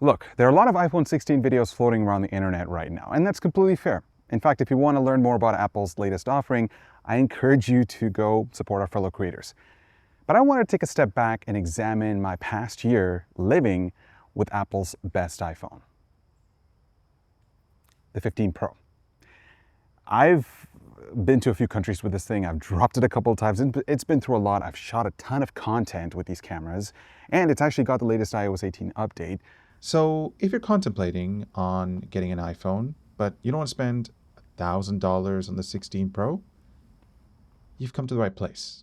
Look, there are a lot of iPhone 16 videos floating around the internet right now, and that's completely fair. In fact, if you want to learn more about Apple's latest offering, I encourage you to go support our fellow creators. But I want to take a step back and examine my past year living with Apple's best iPhone, the 15 Pro. I've been to a few countries with this thing. I've dropped it a couple of times. It's been through a lot. I've shot a ton of content with these cameras, and it's actually got the latest iOS 18 update. So if you're contemplating on getting an iPhone, but you don't want to spend $1,000 on the 16 Pro, you've come to the right place.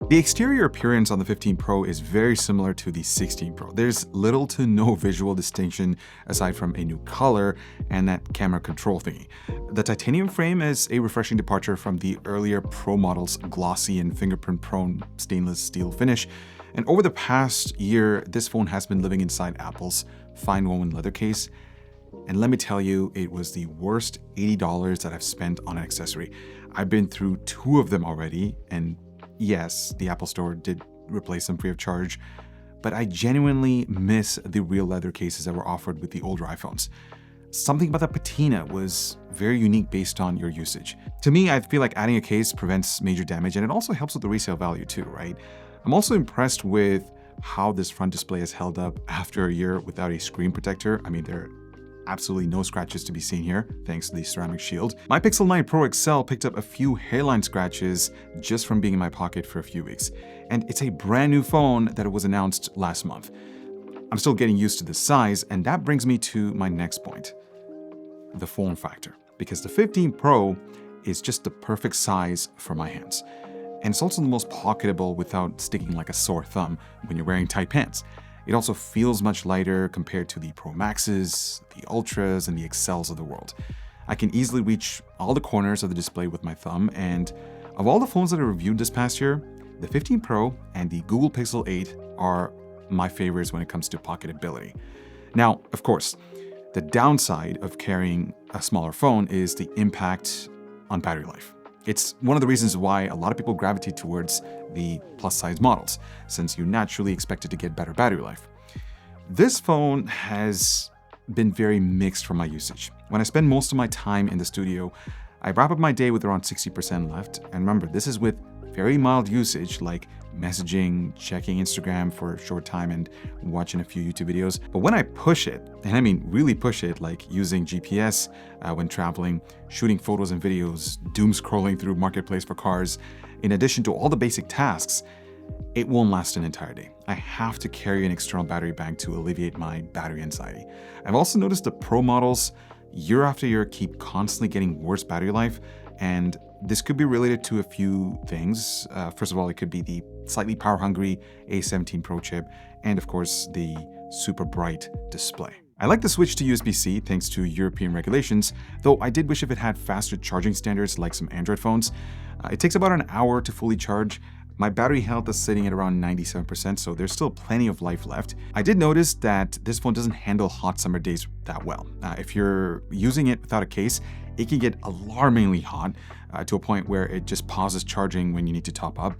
The exterior appearance on the 15 Pro is very similar to the 16 Pro. There's little to no visual distinction aside from a new color and that camera control thingy. The titanium frame is a refreshing departure from the earlier Pro model's glossy and fingerprint-prone stainless steel finish. And over the past year, this phone has been living inside Apple's fine woven leather case. And let me tell you, it was the worst $80 that I've spent on an accessory. I've been through 2 of them already, and yes, the Apple Store did replace them free of charge, but I genuinely miss the real leather cases that were offered with the older iPhones. Something about the patina was very unique based on your usage. To me, I feel like adding a case prevents major damage, and it also helps with the resale value too, right? I'm also impressed with how this front display has held up after a year without a screen protector. I mean, there are absolutely no scratches to be seen here, thanks to the ceramic shield. My Pixel 9 Pro XL picked up a few hairline scratches just from being in my pocket for a few weeks. And it's a brand new phone that was announced last month. I'm still getting used to the size, and that brings me to my next point, the form factor. Because the 15 Pro is just the perfect size for my hands. And it's also the most pocketable without sticking like a sore thumb when you're wearing tight pants. It also feels much lighter compared to the Pro Maxes, the Ultras, and the XLs of the world. I can easily reach all the corners of the display with my thumb, and of all the phones that I reviewed this past year, the 15 Pro and the Google Pixel 8 are my favorites when it comes to pocketability. Now, of course, the downside of carrying a smaller phone is the impact on battery life. It's one of the reasons why a lot of people gravitate towards the plus-size models, since you naturally expect it to get better battery life. This phone has been very mixed for my usage. When I spend most of my time in the studio, I wrap up my day with around 60% left. And remember, this is with very mild usage like messaging, checking Instagram for a short time, and watching a few YouTube videos. But when I push it, and I mean really push it, like using GPS when traveling, shooting photos and videos, doom scrolling through Marketplace for cars, in addition to all the basic tasks, it won't last an entire day. I have to carry an external battery bank to alleviate my battery anxiety. I've also noticed the Pro models year after year keep constantly getting worse battery life, and this could be related to a few things. First of all, it could be the slightly power-hungry A17 Pro chip, and of course, the super bright display. I like the switch to USB-C thanks to European regulations, though I did wish if it had faster charging standards like some Android phones. It takes about an hour to fully charge. My battery health is sitting at around 97%, so there's still plenty of life left. I did notice that this phone doesn't handle hot summer days that well. If you're using it without a case, it can get alarmingly hot to a point where it just pauses charging when you need to top up.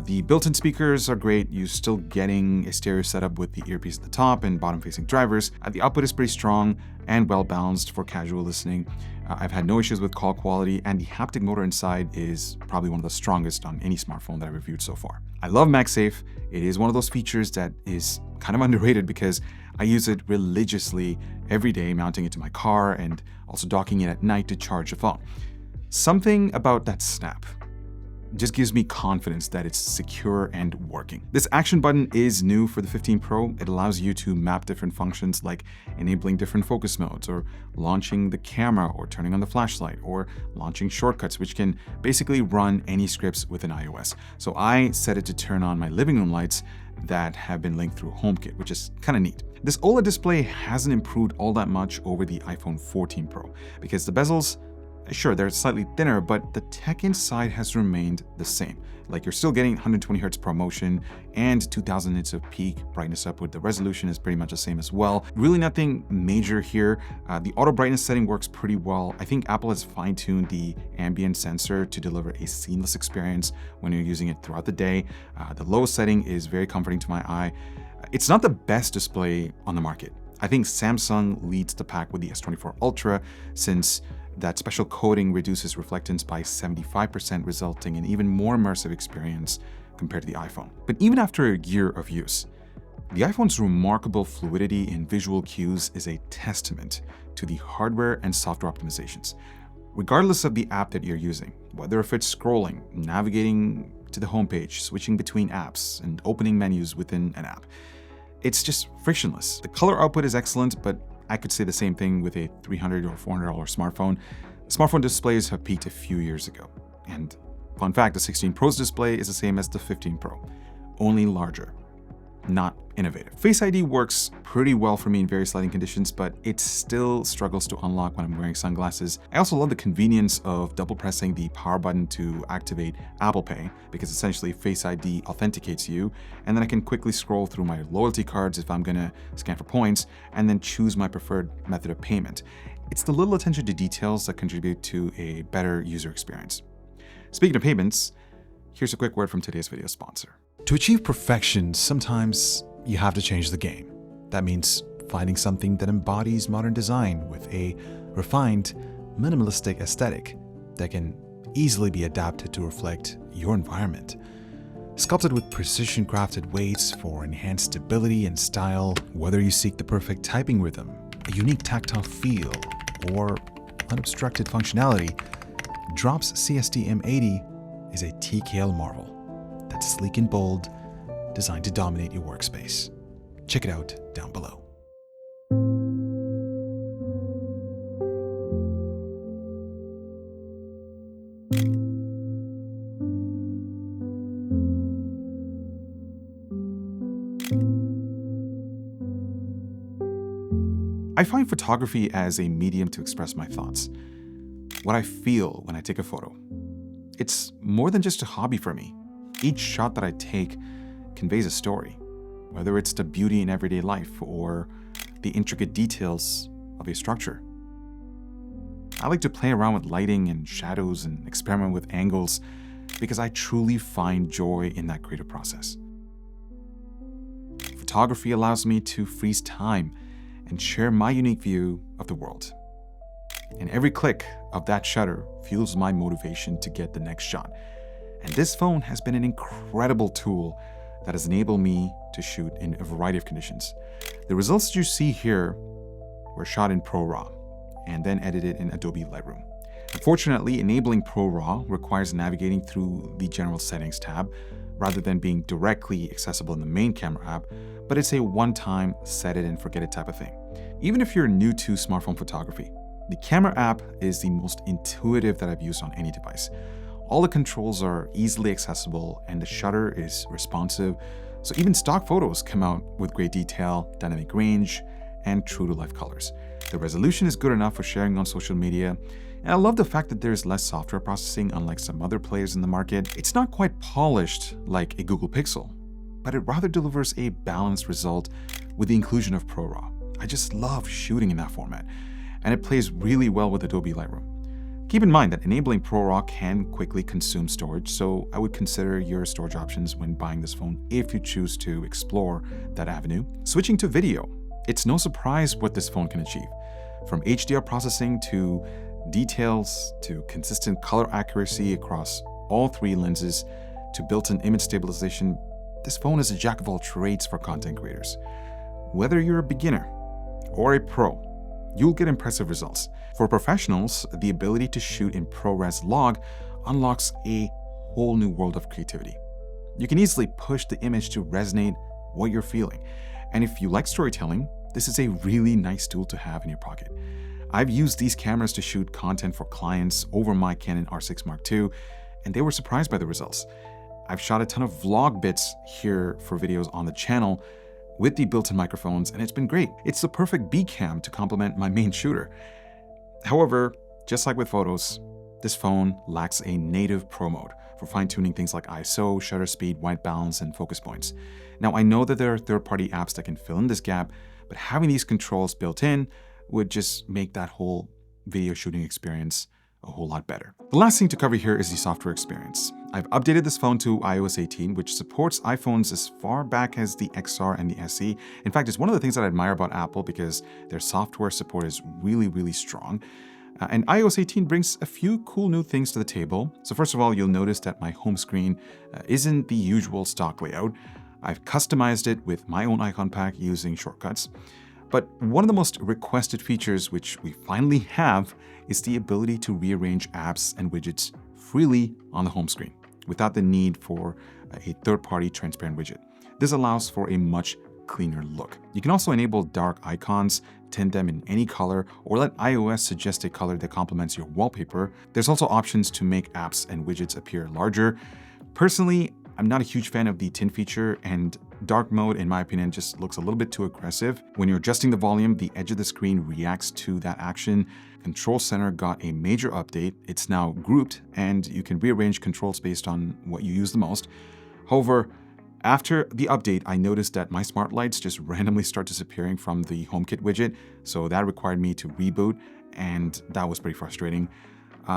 The built-in speakers are great. You're still getting a stereo setup with the earpiece at the top and bottom-facing drivers. The output is pretty strong and well-balanced for casual listening. I've had no issues with call quality, and the haptic motor inside is probably one of the strongest on any smartphone that I've reviewed so far. I love MagSafe. It is one of those features that is kind of underrated because I use it religiously every day, mounting it to my car and also docking it at night to charge the phone. Something about that snap just gives me confidence that it's secure and working. This action button is new for the 15 Pro. It allows you to map different functions like enabling different focus modes, or launching the camera, or turning on the flashlight, or launching shortcuts, which can basically run any scripts within iOS. So I set it to turn on my living room lights that have been linked through HomeKit, which is kind of neat. This OLED display hasn't improved all that much over the iPhone 14 Pro because the bezels, Sure, they're slightly thinner, but the tech inside has remained the same. Like, you're still getting 120 Hz ProMotion and 2000 nits of peak brightness upward. The resolution is pretty much the same as well. Really nothing major here. The auto brightness setting works pretty well. I think Apple has fine-tuned the ambient sensor to deliver a seamless experience when you're using it throughout the day. The lowest setting is very comforting to my eye. It's not the best display on the market. I think Samsung leads the pack with the S24 Ultra, since that special coating reduces reflectance by 75%, resulting in even more immersive experience compared to the iPhone. But even after a year of use, the iPhone's remarkable fluidity in visual cues is a testament to the hardware and software optimizations. Regardless of the app that you're using, whether if it's scrolling, navigating to the homepage, switching between apps, and opening menus within an app, it's just frictionless. The color output is excellent, but I could say the same thing with a $300 or $400 smartphone. Smartphone displays have peaked a few years ago. And fun fact, the 16 Pro's display is the same as the 15 Pro, only larger, not innovative. Face ID works pretty well for me in various lighting conditions, but it still struggles to unlock when I'm wearing sunglasses. I also love the convenience of double pressing the power button to activate Apple Pay, because essentially Face ID authenticates you, and then I can quickly scroll through my loyalty cards if I'm gonna scan for points, and then choose my preferred method of payment. It's the little attention to details that contribute to a better user experience. Speaking of payments, here's a quick word from today's video sponsor. To achieve perfection, sometimes you have to change the game. That means finding something that embodies modern design with a refined, minimalistic aesthetic that can easily be adapted to reflect your environment. Sculpted with precision-crafted weights for enhanced stability and style, whether you seek the perfect typing rhythm, a unique tactile feel, or unobstructed functionality, Drop's CST M80 is a TKL marvel that's sleek and bold, designed to dominate your workspace. Check it out down below. I find photography as a medium to express my thoughts, what I feel when I take a photo. It's more than just a hobby for me. Each shot that I take conveys a story, whether it's the beauty in everyday life or the intricate details of a structure. I like to play around with lighting and shadows and experiment with angles because I truly find joy in that creative process. Photography allows me to freeze time and share my unique view of the world. And every click of that shutter fuels my motivation to get the next shot. And this phone has been an incredible tool that has enabled me to shoot in a variety of conditions. The results that you see here were shot in ProRAW and then edited in Adobe Lightroom. Unfortunately, enabling ProRAW requires navigating through the General Settings tab rather than being directly accessible in the main camera app, but it's a one-time set it and forget it type of thing. Even if you're new to smartphone photography, the camera app is the most intuitive that I've used on any device. All the controls are easily accessible and the shutter is responsive, so even stock photos come out with great detail, dynamic range, and true-to-life colors. The resolution is good enough for sharing on social media, and I love the fact that there's less software processing unlike some other players in the market. It's not quite polished like a Google Pixel, but it rather delivers a balanced result with the inclusion of ProRAW. I just love shooting in that format, and it plays really well with Adobe Lightroom. Keep in mind that enabling ProRAW can quickly consume storage, so I would consider your storage options when buying this phone if you choose to explore that avenue. Switching to video, it's no surprise what this phone can achieve. From HDR processing to details to consistent color accuracy across all three lenses to built-in image stabilization, this phone is a jack of all trades for content creators. Whether you're a beginner or a pro, you'll get impressive results. For professionals, the ability to shoot in ProRes log unlocks a whole new world of creativity. You can easily push the image to resonate what you're feeling. And if you like storytelling, this is a really nice tool to have in your pocket. I've used these cameras to shoot content for clients over my Canon R6 Mark II, and they were surprised by the results. I've shot a ton of vlog bits here for videos on the channel with the built-in microphones, and it's been great. It's the perfect B cam to complement my main shooter. However, just like with photos, this phone lacks a native Pro mode for fine-tuning things like ISO, shutter speed, white balance, and focus points. Now, I know that there are third-party apps that can fill in this gap, but having these controls built in would just make that whole video shooting experience a whole lot better. The last thing to cover here is the software experience. I've updated this phone to iOS 18, which supports iPhones as far back as the XR and the SE. In fact, it's one of the things that I admire about Apple because their software support is really, really strong. And iOS 18 brings a few cool new things to the table. So first of all, you'll notice that my home screen isn't the usual stock layout. I've customized it with my own icon pack using shortcuts. But one of the most requested features, which we finally have, is the ability to rearrange apps and widgets freely on the home screen without the need for a third-party transparent widget. This allows for a much cleaner look. You can also enable dark icons, tint them in any color, or let iOS suggest a color that complements your wallpaper. There's also options to make apps and widgets appear larger. Personally, I'm not a huge fan of the tint feature, and dark mode, in my opinion, just looks a little bit too aggressive. When you're adjusting the volume, the edge of the screen reacts to that action. Control Center got a major update. It's now grouped, and you can rearrange controls based on what you use the most. However, after the update, I noticed that my smart lights just randomly start disappearing from the HomeKit widget, so that required me to reboot, and that was pretty frustrating.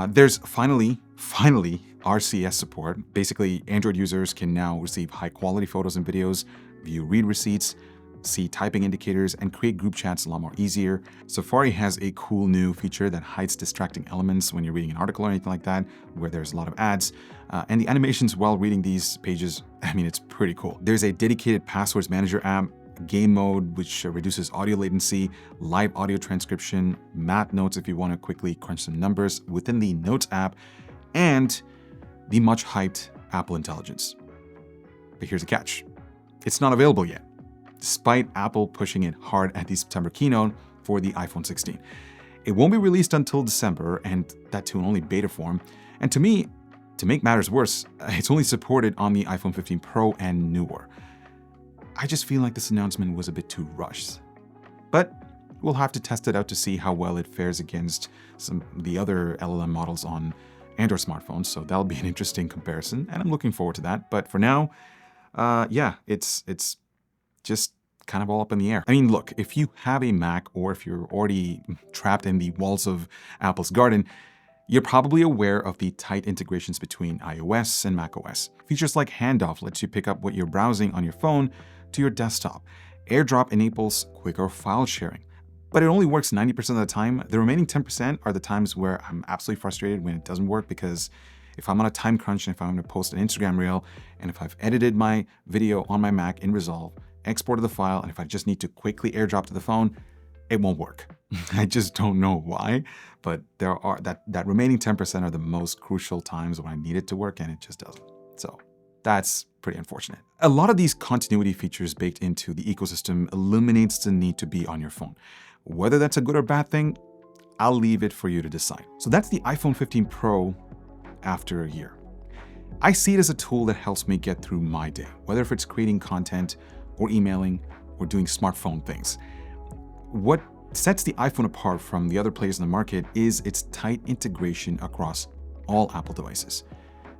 There's finally RCS support. Basically, Android users can now receive high-quality photos and videos, view read receipts, see typing indicators, and create group chats a lot more easier. Safari has a cool new feature that hides distracting elements when you're reading an article or anything like that, where there's a lot of ads. And the animations while reading these pages, I mean, it's pretty cool. There's a dedicated passwords manager app, game mode, which reduces audio latency, live audio transcription, math notes if you want to quickly crunch some numbers within the Notes app, and the much hyped Apple Intelligence. But here's the catch. It's not available yet, despite Apple pushing it hard at the September keynote for the iPhone 16. It won't be released until December, and that too in only beta form. And to me, to make matters worse, it's only supported on the iPhone 15 Pro and newer. I just feel like this announcement was a bit too rushed. But we'll have to test it out to see how well it fares against some of the other LLM models on Android smartphones, so that'll be an interesting comparison, and I'm looking forward to that. But for now, yeah, it's just kind of all up in the air. I mean, look, if you have a Mac or if you're already trapped in the walls of Apple's garden, you're probably aware of the tight integrations between iOS and macOS. Features like Handoff lets you pick up what you're browsing on your phone to your desktop. AirDrop enables quicker file sharing, but it only works 90% of the time. The remaining 10% are the times where I'm absolutely frustrated when it doesn't work, because if I'm on a time crunch and if I'm going to post an Instagram reel, and if I've edited my video on my Mac in Resolve, exported the file, and if I just need to quickly AirDrop to the phone, it won't work. I just don't know why, but there are that remaining 10% are the most crucial times when I need it to work and it just doesn't. So that's pretty unfortunate. A lot of these continuity features baked into the ecosystem eliminates the need to be on your phone. Whether that's a good or bad thing, I'll leave it for you to decide. So that's the iPhone 15 Pro after a year. I see it as a tool that helps me get through my day, whether if it's creating content or emailing or doing smartphone things. What sets the iPhone apart from the other players in the market is its tight integration across all Apple devices.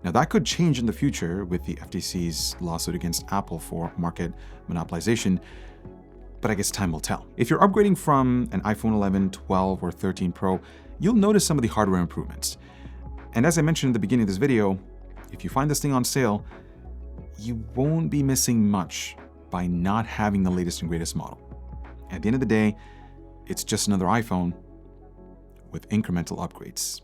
Now, that could change in the future with the FTC's lawsuit against Apple for market monopolization, but I guess time will tell. If you're upgrading from an iPhone 11, 12, or 13 Pro, you'll notice some of the hardware improvements. And as I mentioned in the beginning of this video, if you find this thing on sale, you won't be missing much by not having the latest and greatest model. At the end of the day, it's just another iPhone with incremental upgrades.